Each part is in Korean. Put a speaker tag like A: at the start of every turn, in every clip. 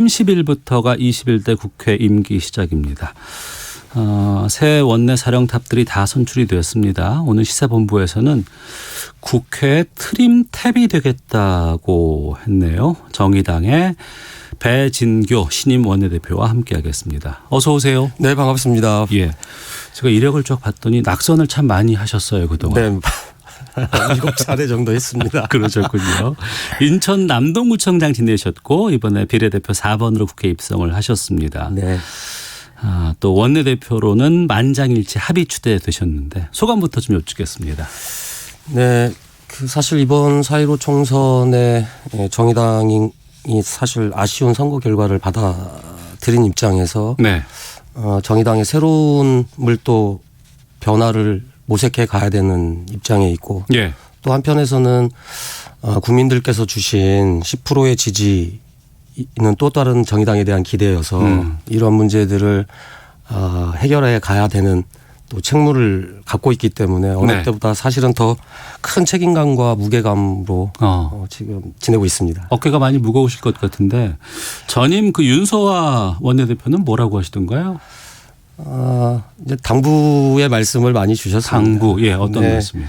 A: 30일부터가 21대 국회 임기 시작입니다. 새 원내 사령탑들이 다 선출이 되었습니다. 오늘 시사본부에서는 국회 트림 탭이 되겠다고 했네요. 정의당의 배진교 신임 원내대표와 함께하겠습니다. 어서 오세요.
B: 네, 반갑습니다.
A: 예, 제가 이력을 쭉 봤더니 낙선을 참 많이 하셨어요, 그동안.
B: 네. 7차례 정도 했습니다.
A: 그러셨군요. 인천 남동구청장 지내셨고 이번에 비례대표 4번으로 국회 입성을 하셨습니다.
B: 네.
A: 또 원내대표로는 만장일치 합의 추대되셨는데 소감부터 좀 여쭙겠습니다.
B: 네. 사실 이번 4.15 총선에 정의당이 사실 아쉬운 선거 결과를 받아들인 입장에서
A: 네.
B: 정의당의 새로운 물도 변화를 모색해 가야 되는 입장에 있고
A: 예.
B: 또 한편에서는 국민들께서 주신 10%의 지지는 또 다른 정의당에 대한 기대여서 이런 문제들을 해결해 가야 되는 또 책무를 갖고 있기 때문에 어느
A: 네.
B: 때보다 사실은 더 큰 책임감과 무게감으로 지금 지내고 있습니다.
A: 어깨가 많이 무거우실 것 같은데 전임 윤소아 원내대표는 뭐라고 하시던가요?
B: 이제 당부의 말씀을 많이 주셨습니다.
A: 당부, 예, 어떤
B: 네.
A: 말씀이요?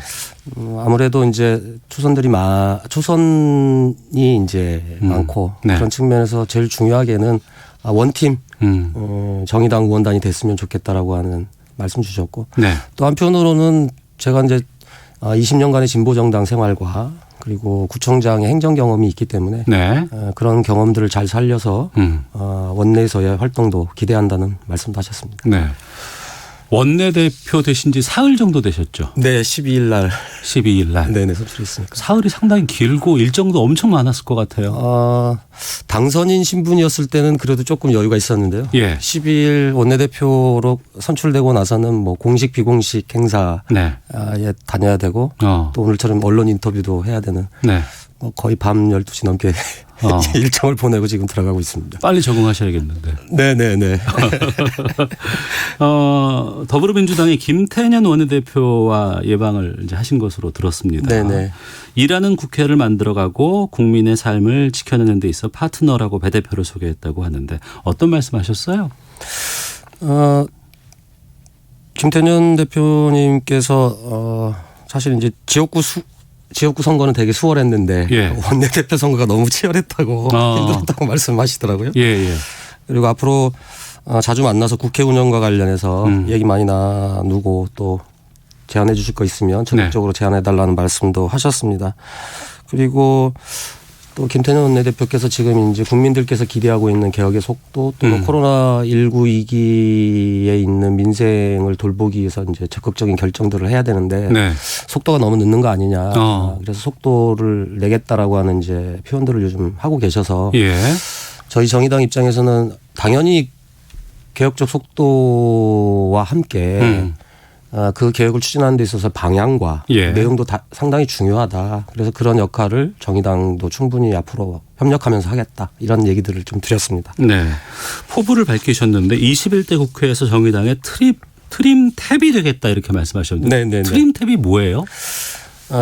B: 아무래도 이제 초선이 이제 많고
A: 네.
B: 그런 측면에서 제일 중요하게는 원팀 정의당 의원단이 됐으면 좋겠다라고 하는 말씀 주셨고
A: 네.
B: 또 한편으로는 제가 이제 20년간의 진보정당 생활과 그리고 구청장의 행정 경험이 있기 때문에
A: 네.
B: 그런 경험들을 잘 살려서 원내에서의 활동도 기대한다는 말씀도 하셨습니다.
A: 네. 원내대표 되신 지 사흘 정도 되셨죠?
B: 네, 12일 날.
A: 12일 날.
B: 네네, 선출했으니까.
A: 사흘이 상당히 길고 일정도 엄청 많았을 것 같아요.
B: 당선인 신분이었을 때는 그래도 조금 여유가 있었는데요.
A: 예.
B: 12일 원내대표로 선출되고 나서는 뭐 공식 비공식 행사에
A: 네.
B: 다녀야 되고 또 오늘처럼 언론 인터뷰도 해야 되는
A: 네.
B: 거의 밤 12시 넘게 일정을 보내고 지금 들어가고 있습니다.
A: 빨리 적응하셔야겠는데.
B: 네네네.
A: 더불어민주당의 김태년 원내대표와 예방을 이제 하신 것으로 들었습니다.
B: 네네.
A: 일하는 국회를 만들어가고 국민의 삶을 지켜내는 데 있어 파트너라고 배 대표를 소개했다고 하는데 어떤 말씀하셨어요?
B: 김태년 대표님께서 사실 이제 지역구 선거는 되게 수월했는데
A: 예.
B: 원내대표 선거가 너무 치열했다고 힘들었다고 말씀하시더라고요.
A: 예.
B: 그리고 앞으로 자주 만나서 국회 운영과 관련해서 얘기 많이 나누고 또 제안해 주실 거 있으면 적극적으로 제안해 달라는 말씀도 하셨습니다. 그리고 또 김태년 원내대표께서 지금 이제 국민들께서 기대하고 있는 개혁의 속도 또 코로나19 위기에 있는 민생을 돌보기 위해서 이제 적극적인 결정들을 해야 되는데
A: 네.
B: 속도가 너무 늦는 거 아니냐. 그래서 속도를 내겠다라고 하는 이제 표현들을 요즘 하고 계셔서
A: 예.
B: 저희 정의당 입장에서는 당연히 개혁적 속도와 함께 그 계획을 추진하는 데 있어서 방향과
A: 예.
B: 내용도 상당히 중요하다. 그래서 그런 역할을 정의당도 충분히 앞으로 협력하면서 하겠다. 이런 얘기들을 좀 드렸습니다.
A: 네. 포부를 밝히셨는데 21대 국회에서 정의당의 트림 탭이 되겠다 이렇게 말씀하셨는데
B: 네네네.
A: 트림 탭이 뭐예요?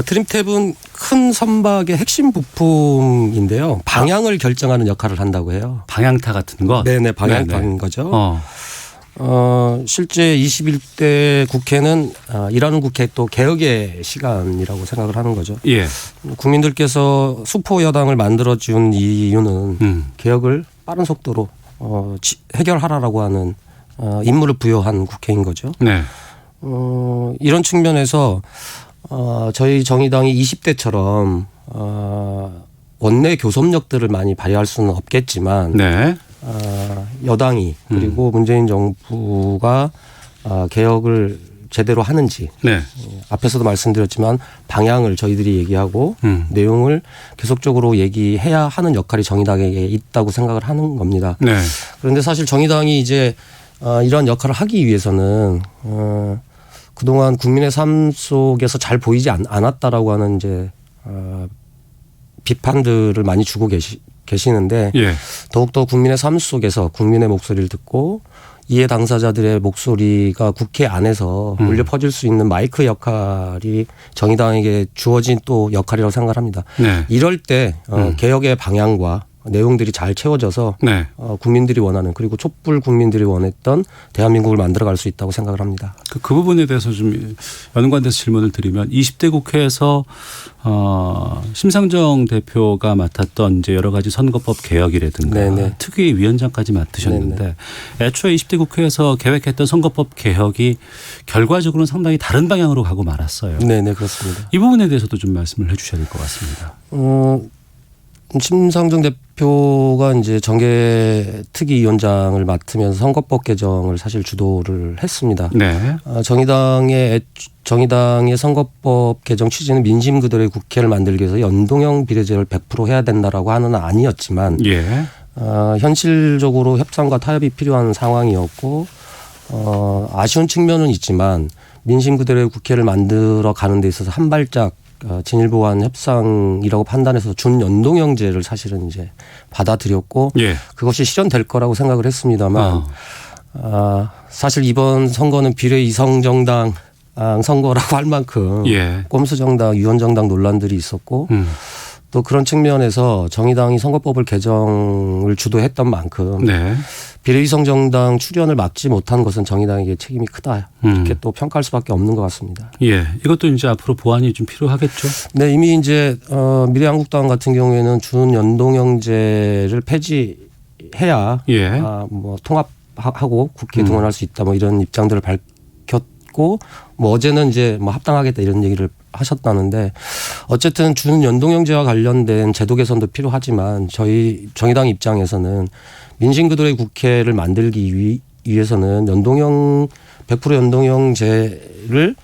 B: 트림 탭은 큰 선박의 핵심 부품인데요. 방향을 결정하는 역할을 한다고 해요.
A: 방향타 같은 것?
B: 네네. 방향타인 거죠. 실제 21대 국회는 일하는 국회 또 개혁의 시간이라고 생각을 하는 거죠.
A: 예.
B: 국민들께서 수포 여당을 만들어준 이유는 개혁을 빠른 속도로 해결하라라고 하는 임무를 부여한 국회인 거죠.
A: 네.
B: 이런 측면에서 저희 정의당이 20대처럼 원내 교섭력들을 많이 발휘할 수는 없겠지만
A: 네.
B: 여당이 그리고 문재인 정부가 개혁을 제대로 하는지
A: 네.
B: 앞에서도 말씀드렸지만 방향을 저희들이 얘기하고 내용을 계속적으로 얘기해야 하는 역할이 정의당에게 있다고 생각을 하는 겁니다.
A: 네.
B: 그런데 사실 정의당이 이제 이러한 역할을 하기 위해서는 그동안 국민의 삶 속에서 잘 보이지 않았다라고 하는 이제 비판들을 많이 주고 계시는데
A: 예.
B: 더욱더 국민의 삶 속에서 국민의 목소리를 듣고 이해 당사자들의 목소리가 국회 안에서 울려 퍼질 수 있는 마이크 역할이 정의당에게 주어진 또 역할이라고 생각합니다.
A: 네.
B: 이럴 때 개혁의 방향과 내용들이 잘 채워져서
A: 네.
B: 국민들이 원하는 그리고 촛불 국민들이 원했던 대한민국을 만들어갈 수 있다고 생각을 합니다.
A: 그 부분에 대해서 좀 연관돼서 질문을 드리면 20대 국회에서 심상정 대표가 맡았던 이제 여러 가지 선거법 개혁이라든가
B: 네네.
A: 특위 위원장까지 맡으셨는데
B: 네네.
A: 애초에 20대 국회에서 계획했던 선거법 개혁이 결과적으로는 상당히 다른 방향으로 가고 말았어요.
B: 네, 그렇습니다.
A: 이 부분에 대해서도 좀 말씀을 해 주셔야 될 것 같습니다.
B: 심상정 대표가 이제 정계 특위위원장을 맡으면서 선거법 개정을 사실 주도를 했습니다.
A: 네.
B: 정의당의 선거법 개정 취지는 민심 그대로의 국회를 만들기 위해서 연동형 비례제를 100% 해야 된다라고 하는 아니었지만
A: 예.
B: 현실적으로 협상과 타협이 필요한 상황이었고 아쉬운 측면은 있지만 민심 그대로의 국회를 만들어 가는 데 있어서 한 발짝 진일보한 협상이라고 판단해서 준연동형제를 사실은 이제 받아들였고
A: 예.
B: 그것이 실현될 거라고 생각을 했습니다만 사실 이번 선거는 비례이성정당 선거라고 할 만큼
A: 예.
B: 꼼수정당, 유언정당 논란들이 있었고 또 그런 측면에서 정의당이 선거법을 개정을 주도했던 만큼
A: 네.
B: 비례위성 정당 출연을 막지 못한 것은 정의당에게 책임이 크다 이렇게 또 평가할 수밖에 없는 것 같습니다.
A: 예, 이것도 이제 앞으로 보완이 좀 필요하겠죠.
B: 네, 이미 이제 미래한국당 같은 경우에는 준연동형제를 폐지해야
A: 예.
B: 뭐 통합하고 국회에 동원할 수 있다 뭐 이런 입장들을 밝혔고 뭐 어제는 이제 뭐 합당하겠다 이런 얘기를 하셨다는데 어쨌든 준연동형제와 관련된 제도 개선도 필요하지만 저희 정의당 입장에서는 민심 그대로의 국회를 만들기 위해서는 100% 연동형제를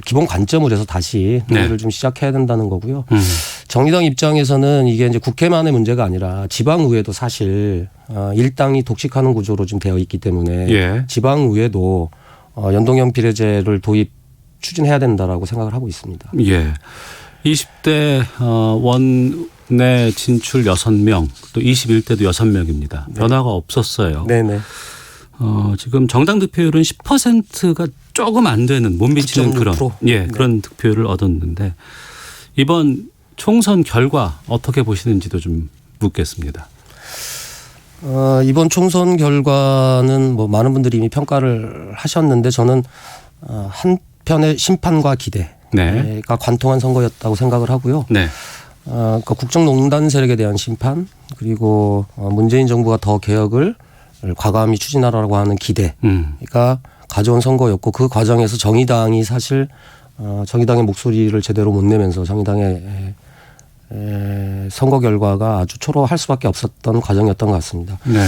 B: 기본 관점으로 해서 다시 논의를 좀 시작해야 된다는 거고요. 정의당 입장에서는 이게 이제 국회만의 문제가 아니라 지방의회도 사실 일당이 독식하는 구조로 좀 되어 있기 때문에
A: 예.
B: 지방의회도 연동형 비례제를 추진해야 된다라고 생각을 하고 있습니다.
A: 예. 20대 원내 진출 6명, 또 21대도 6명입니다.
B: 네.
A: 변화가 없었어요.
B: 네네.
A: 지금 정당 득표율은 10%가 조금 안 되는 못 미치는
B: 9.6%.
A: 그런 득표율을 얻었는데 이번 총선 결과 어떻게 보시는지도 좀 묻겠습니다.
B: 이번 총선 결과는 뭐 많은 분들이 이미 평가를 하셨는데 저는 한편의 심판과 기대가
A: 네.
B: 관통한 선거였다고 생각을 하고요.
A: 네.
B: 그러니까 국정농단 세력에 대한 심판 그리고 문재인 정부가 더 개혁을 과감히 추진하라고 하는 기대가 가져온 선거였고 그 과정에서 정의당이 사실 정의당의 목소리를 제대로 못 내면서 정의당의 선거 결과가 아주 초라할 수밖에 없었던 과정이었던 것 같습니다.
A: 네.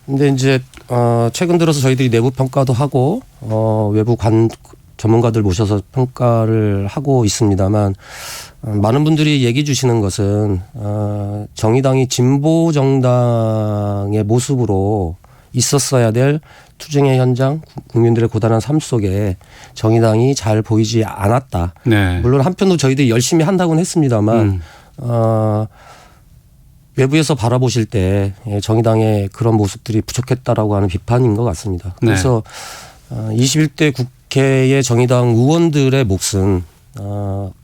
B: 근데 이제 최근 들어서 저희들이 내부 평가도 하고 외부 전문가들 모셔서 평가를 하고 있습니다만 많은 분들이 얘기해 주시는 것은 정의당이 진보 정당의 모습으로 있었어야 될 투쟁의 현장, 국민들의 고단한 삶 속에 정의당이 잘 보이지 않았다.
A: 네.
B: 물론 한편으로 저희들이 열심히 한다고는 했습니다만 외부에서 바라보실 때 정의당의 그런 모습들이 부족했다라고 하는 비판인 것 같습니다. 그래서 21대 국회의 정의당 의원들의 몫은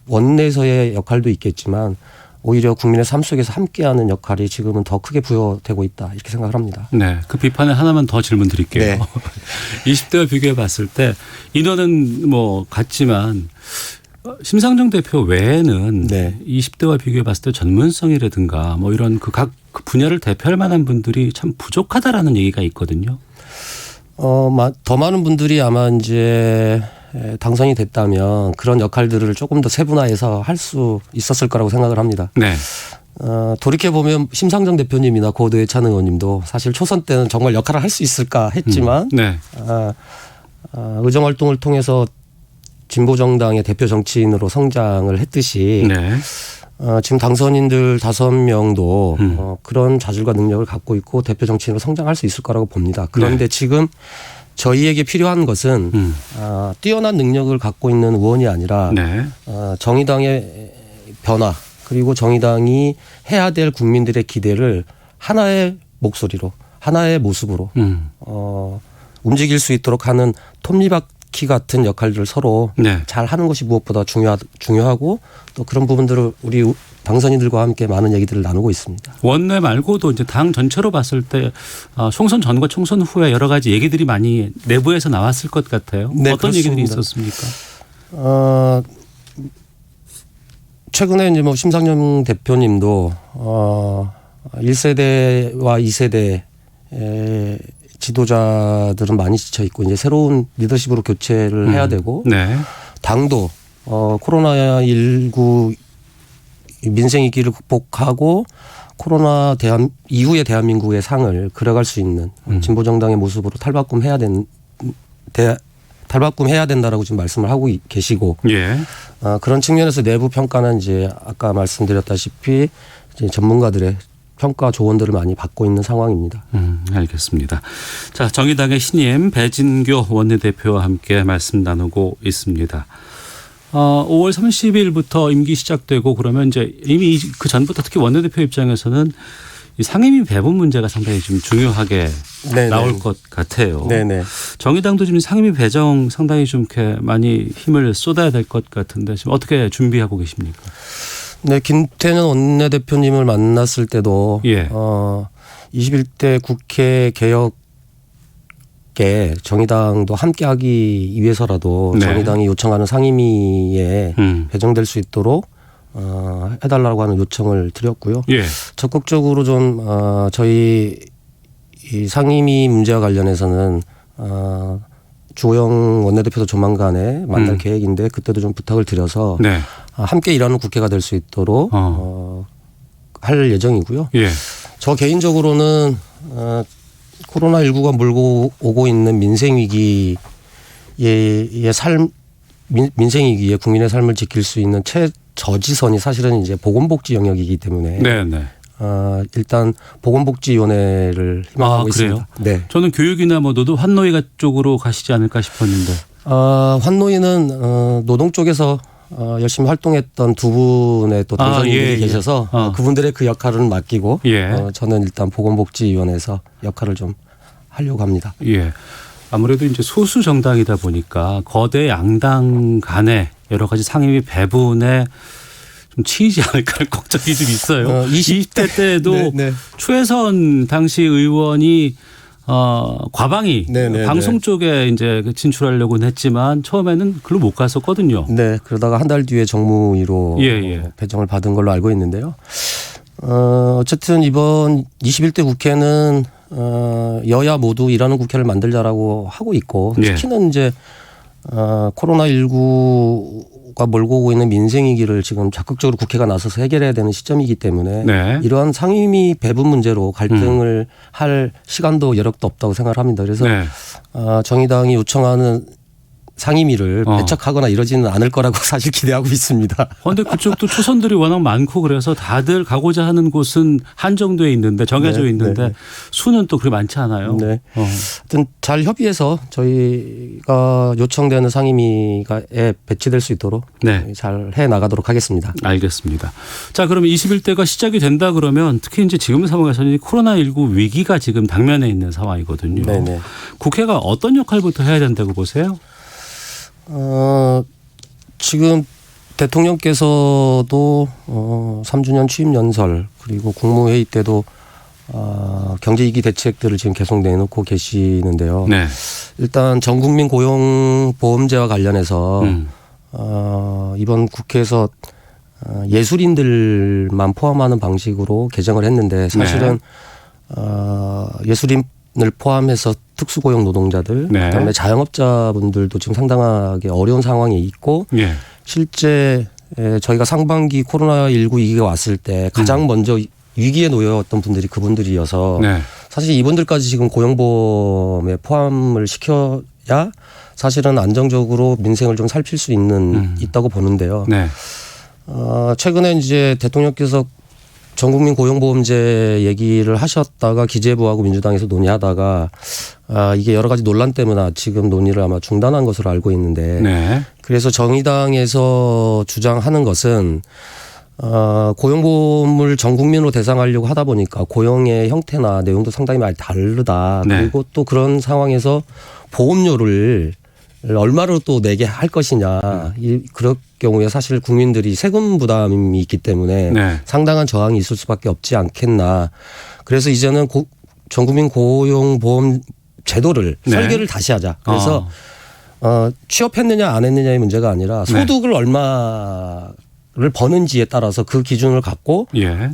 B: 원내에서의 역할도 있겠지만 오히려 국민의 삶 속에서 함께하는 역할이 지금은 더 크게 부여되고 있다 이렇게 생각을 합니다.
A: 네, 그 비판에 하나만 더 질문 드릴게요.
B: 네.
A: 20대와 비교해 봤을 때 인원은 뭐 같지만 심상정 대표 외에는
B: 네.
A: 20대와 비교해 봤을 때 전문성이라든가 뭐 이런 각 분야를 대표할 만한 분들이 참 부족하다라는 얘기가 있거든요.
B: 더 많은 분들이 아마 이제 당선이 됐다면 그런 역할들을 조금 더 세분화해서 할 수 있었을 거라고 생각을 합니다.
A: 네.
B: 돌이켜보면 심상정 대표님이나 고도 예찬 의원님도 사실 초선 때는 정말 역할을 할 수 있을까 했지만
A: 네.
B: 의정 활동을 통해서 진보정당의 대표 정치인으로 성장을 했듯이
A: 네.
B: 지금 당선인들 5명도 그런 자질과 능력을 갖고 있고 대표 정치인으로 성장할 수 있을 거라고 봅니다. 그런데 지금 저희에게 필요한 것은 뛰어난 능력을 갖고 있는 의원이 아니라
A: 네.
B: 정의당의 변화 그리고 정의당이 해야 될 국민들의 기대를 하나의 목소리로 하나의 모습으로 움직일 수 있도록 하는 톱니바퀴 바퀴 같은 역할들을 서로
A: 네.
B: 잘 하는 것이 무엇보다 중요하고 또 그런 부분들을 우리 당선인들과 함께 많은 얘기들을 나누고 있습니다.
A: 원내 말고도 이제 당 전체로 봤을 때 총선 전과 총선 후에 여러 가지 얘기들이 많이 내부에서 나왔을 것 같아요.
B: 네,
A: 어떤
B: 그렇습니다.
A: 얘기들이 있었습니까?
B: 최근에 이제 뭐 심상정 대표님도 1세대와 2세대 지도자들은 많이 지쳐 있고 이제 새로운 리더십으로 교체를 해야 되고
A: 네.
B: 당도 코로나19 민생 위기를 극복하고 코로나 이후의 대한민국의 상을 그려갈 수 있는 진보 정당의 모습으로 탈바꿈해야 된다라고 지금 말씀을 하고 계시고
A: 예.
B: 그런 측면에서 내부 평가는 이제 아까 말씀드렸다시피 이제 전문가들의 평가 조언들을 많이 받고 있는 상황입니다.
A: 알겠습니다. 자, 정의당의 신임 배진교 원내대표와 함께 말씀 나누고 있습니다. 5월 30일부터 임기 시작되고 그러면 이제 이미 그 전부터 특히 원내대표 입장에서는 이 상임위 배분 문제가 상당히 좀 중요하게
B: 네네.
A: 나올 것 같아요.
B: 네네.
A: 정의당도 지금 상임위 배정 상당히 좀 이렇게 많이 힘을 쏟아야 될 것 같은데 지금 어떻게 준비하고 계십니까?
B: 네, 김태년 원내대표님을 만났을 때도
A: 예.
B: 21대 국회 개혁에 정의당도 함께하기 위해서라도
A: 네.
B: 정의당이 요청하는 상임위에 배정될 수 있도록 해달라고 하는 요청을 드렸고요.
A: 예.
B: 적극적으로 좀 저희 이 상임위 문제와 관련해서는 주호영 원내대표도 조만간에 만날 계획인데 그때도 좀 부탁을 드려서
A: 네.
B: 함께 일하는 국회가 될 수 있도록 할 예정이고요.
A: 예.
B: 저 개인적으로는 코로나19가 몰고 오고 있는 민생 위기의 민생 위기에 국민의 삶을 지킬 수 있는 최저지선이 사실은 이제 보건복지 영역이기 때문에
A: 네, 네.
B: 일단 보건복지위원회를 희망하고 있습니다. 네.
A: 저는 교육이나 뭐 노동 환노위가 쪽으로 가시지 않을까 싶었는데.
B: 환노위는 노동 쪽에서 열심히 활동했던 두 분의 또 당선인들이 계셔서 그분들의 그 역할은 맡기고 저는 일단 보건복지위원회에서 역할을 좀 하려고 합니다.
A: 예. 아무래도 이제 소수 정당이다 보니까 거대 양당 간의 여러 가지 상임위 배분에 좀 치이지 않을까 할 걱정이 좀 있어요. 20대 때도
B: 네.
A: 최선 당시 의원이 과방위 방송 쪽에 이제 진출하려고는 했지만 처음에는 글로 못 갔었거든요.
B: 네, 그러다가 한 달 뒤에 정무위로 배정을 받은 걸로 알고 있는데요. 어쨌든 이번 21대 국회는 여야 모두 일하는 국회를 만들자라고 하고 있고 특히는 이제 코로나19가 몰고 오고 있는 민생 위기를 지금 적극적으로 국회가 나서서 해결해야 되는 시점이기 때문에 이러한 상임위 배분 문제로 갈등을 할 시간도 여력도 없다고 생각을 합니다. 그래서 정의당이 요청하는 상임위를 배척하거나 이러지는 않을 거라고 사실 기대하고 있습니다.
A: 그런데 그쪽도 초선들이 워낙 많고 그래서 다들 가고자 하는 곳은 한정돼 있는데 정해져 있는데 수는 또 그렇게 많지 않아요.
B: 네. 하여튼 잘 협의해서 저희가 요청되는 상임위에 배치될 수 있도록 잘 해 나가도록 하겠습니다.
A: 알겠습니다. 자, 그러면 21대가 시작이 된다 그러면 특히 이제 지금 상황에서는 코로나19 위기가 지금 당면에 있는 상황이거든요.
B: 네네.
A: 국회가 어떤 역할부터 해야 된다고 보세요?
B: 지금 대통령께서도 3주년 취임 연설 그리고 국무회의 때도 경제위기 대책들을 지금 계속 내놓고 계시는데요. 일단 전국민 고용보험제와 관련해서 이번 국회에서 예술인들만 포함하는 방식으로 개정을 했는데 사실은 예술인을 포함해서 특수고용 노동자들 그다음에 자영업자분들도 지금 상당하게 어려운 상황에 있고 실제 저희가 상반기 코로나19 위기가 왔을 때 가장 먼저 위기에 놓였던 분들이 그분들이어서 사실 이분들까지 지금 고용보험에 포함을 시켜야 사실은 안정적으로 민생을 좀 살필 수 있다고 보는데요. 최근에 이제 대통령께서 전국민 고용보험제 얘기를 하셨다가 기재부하고 민주당에서 논의하다가 이게 여러 가지 논란 때문에 지금 논의를 아마 중단한 것으로 알고 있는데 그래서 정의당에서 주장하는 것은 고용보험을 전 국민으로 대상하려고 하다 보니까 고용의 형태나 내용도 상당히 많이 다르다. 그리고 또 그런 상황에서 보험료를 얼마로 또 내게 할 것이냐. 그럴 경우에 사실 국민들이 세금 부담이 있기 때문에
A: 네. 상당한
B: 저항이 있을 수밖에 없지 않겠나. 그래서 이제는 전국민 고용보험 제도를
A: 네.
B: 설계를 다시 하자. 그래서 취업했느냐 안 했느냐의 문제가 아니라 소득을
A: 네.
B: 얼마를 버는지에 따라서 그 기준을 갖고
A: 예.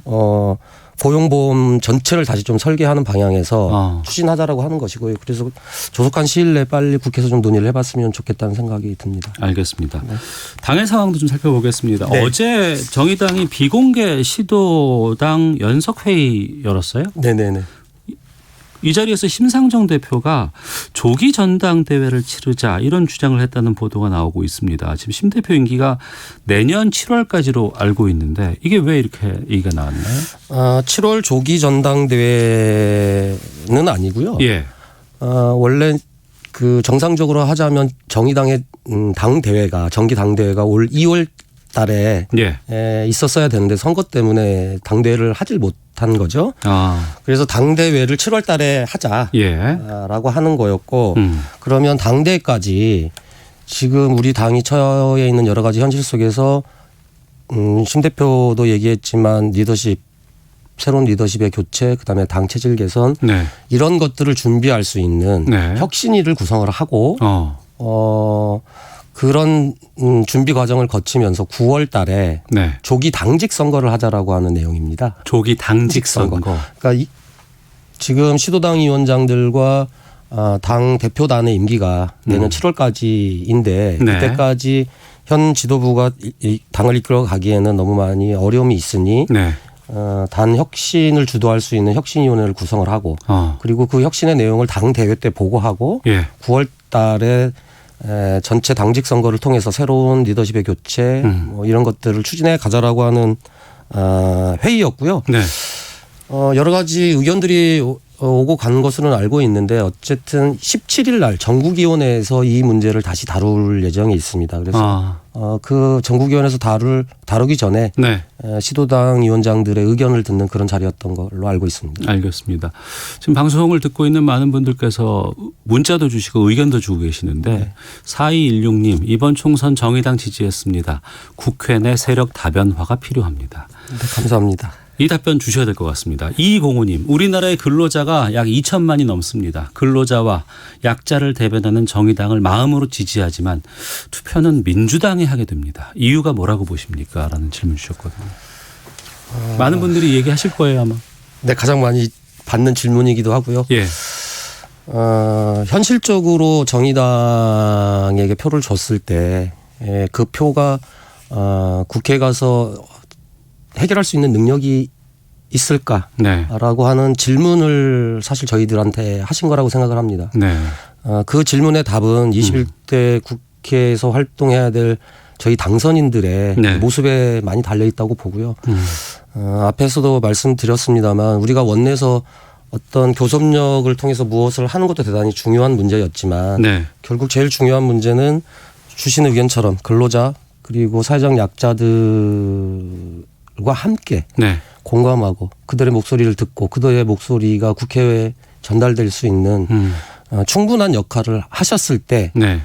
B: 고용보험 전체를 다시 좀 설계하는 방향에서 추진하자라고 하는 것이고요. 그래서 조속한 시일 내에 빨리 국회에서 좀 논의를 해봤으면 좋겠다는 생각이 듭니다.
A: 알겠습니다.
B: 네.
A: 당의 상황도 좀 살펴보겠습니다.
B: 네.
A: 어제 정의당이 비공개 시도당 연석회의 열었어요?
B: 네네네.
A: 이 자리에서 심상정 대표가 조기 전당대회를 치르자 이런 주장을 했다는 보도가 나오고 있습니다. 지금 심 대표 임기가 내년 7월까지로 알고 있는데 이게 왜 이렇게 얘기가 나왔나요?
B: 7월 조기 전당대회는 아니고요.
A: 예.
B: 원래 그 정상적으로 하자면 정의당의 당대회가 정기 당대회가 올 2월 달에
A: 예.
B: 있었어야 되는데 선거 때문에 당대회를 하질 못한 거죠. 그래서 당대회를 7월 달에 하자라고
A: 예.
B: 하는 거였고 그러면 당대회까지 지금 우리 당이 처해 있는 여러 가지 현실 속에서 심 대표도 얘기했지만 새로운 리더십의 교체, 그다음에 당 체질 개선
A: 네.
B: 이런 것들을 준비할 수 있는
A: 네.
B: 혁신위를 구성을 하고 그런 준비 과정을 거치면서 9월 달에
A: 네.
B: 조기 당직 선거를 하자라고 하는 내용입니다.
A: 조기 당직 선거.
B: 그러니까 지금 시도당 위원장들과 당 대표단의 임기가 내년 7월까지인데 그때까지 현 지도부가 당을 이끌어 가기에는 너무 많이 어려움이 있으니
A: 네.
B: 단 혁신을 주도할 수 있는 혁신위원회를 구성을 하고 그리고 그 혁신의 내용을 당 대회 때 보고하고 9월 달에 전체 당직 선거를 통해서 새로운 리더십의 교체 뭐 이런 것들을 추진해 가자라고 하는 회의였고요.
A: 네.
B: 여러 가지 의견들이 오고 간 것으로는 알고 있는데 어쨌든 17일 날 전국위원회에서 이 문제를 다시 다룰 예정이 있습니다. 그래서 그 전국위원회에서 다루기 전에
A: 네.
B: 시도당 위원장들의 의견을 듣는 그런 자리였던 걸로 알고 있습니다.
A: 알겠습니다. 지금 방송을 듣고 있는 많은 분들께서 문자도 주시고 의견도 주고 계시는데
B: 네.
A: 4216님 이번 총선 정의당 지지했습니다. 국회 내 세력 다변화가 필요합니다.
B: 네, 감사합니다.
A: 이 답변 주셔야 될 것 같습니다. 2205님 우리나라의 근로자가 약 2천만이 넘습니다. 근로자와 약자를 대변하는 정의당을 마음으로 지지하지만 투표는 민주당에 하게 됩니다. 이유가 뭐라고 보십니까? 라는 질문 주셨거든요. 많은 분들이 얘기하실 거예요 아마.
B: 네, 가장 많이 받는 질문이기도 하고요.
A: 예.
B: 현실적으로 정의당에게 표를 줬을 때 그 표가 국회에 가서 해결할 수 있는 능력이 있을까라고
A: 네.
B: 하는 질문을 사실 저희들한테 하신 거라고 생각을 합니다.
A: 네.
B: 그 질문의 답은 21대 국회에서 활동해야 될 저희 당선인들의
A: 네.
B: 모습에 많이 달려 있다고 보고요. 앞에서도 말씀드렸습니다만 우리가 원내에서 어떤 교섭력을 통해서 무엇을 하는 것도 대단히 중요한 문제였지만
A: 네.
B: 결국 제일 중요한 문제는 주신 의견처럼 근로자 그리고 사회적 약자들과 함께
A: 네.
B: 공감하고 그들의 목소리를 듣고 그들의 목소리가 국회에 전달될 수 있는 충분한 역할을 하셨을 때
A: 네.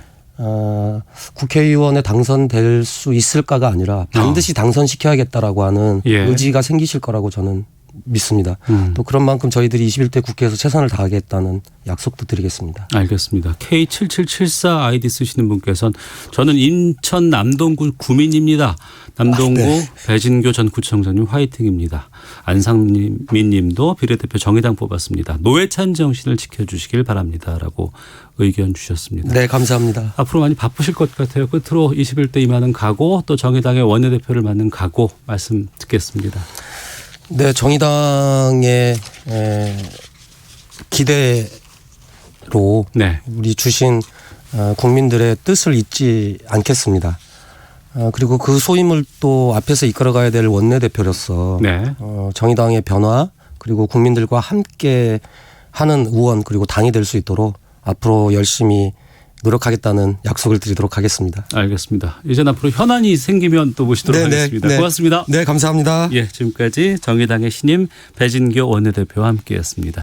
B: 국회의원에 당선될 수 있을까가 아니라 반드시 당선시켜야겠다라고 하는 의지가 생기실 거라고 저는 믿습니다. 또 그런 만큼 저희들이 21대 국회에서 최선을 다하겠다는 약속도 드리겠습니다.
A: 알겠습니다. K7774 아이디 쓰시는 분께서는 저는 인천 남동구 구민입니다. 남동구
B: 네.
A: 배진교 전 구청장님 화이팅입니다. 안상민 님도 비례대표 정의당 뽑았습니다. 노회찬 정신을 지켜주시길 바랍니다. 라고 의견 주셨습니다.
B: 네, 감사합니다.
A: 앞으로 많이 바쁘실 것 같아요. 끝으로 21대 임하는 각오 또 정의당의 원내대표를 맡는 각오 말씀 듣겠습니다.
B: 네, 정의당의 기대로
A: 네.
B: 우리 주신 국민들의 뜻을 잊지 않겠습니다. 그리고 그 소임을 또 앞에서 이끌어가야 될 원내대표로서
A: 네.
B: 정의당의 변화 그리고 국민들과 함께 하는 의원 그리고 당이 될 수 있도록 앞으로 열심히 노력하겠다는 약속을 드리도록 하겠습니다.
A: 알겠습니다. 이제 앞으로 현안이 생기면 또 모시도록 하겠습니다. 고맙습니다.
B: 네, 감사합니다.
A: 예, 지금까지 정의당의 신임 배진교 원내대표와 함께했습니다.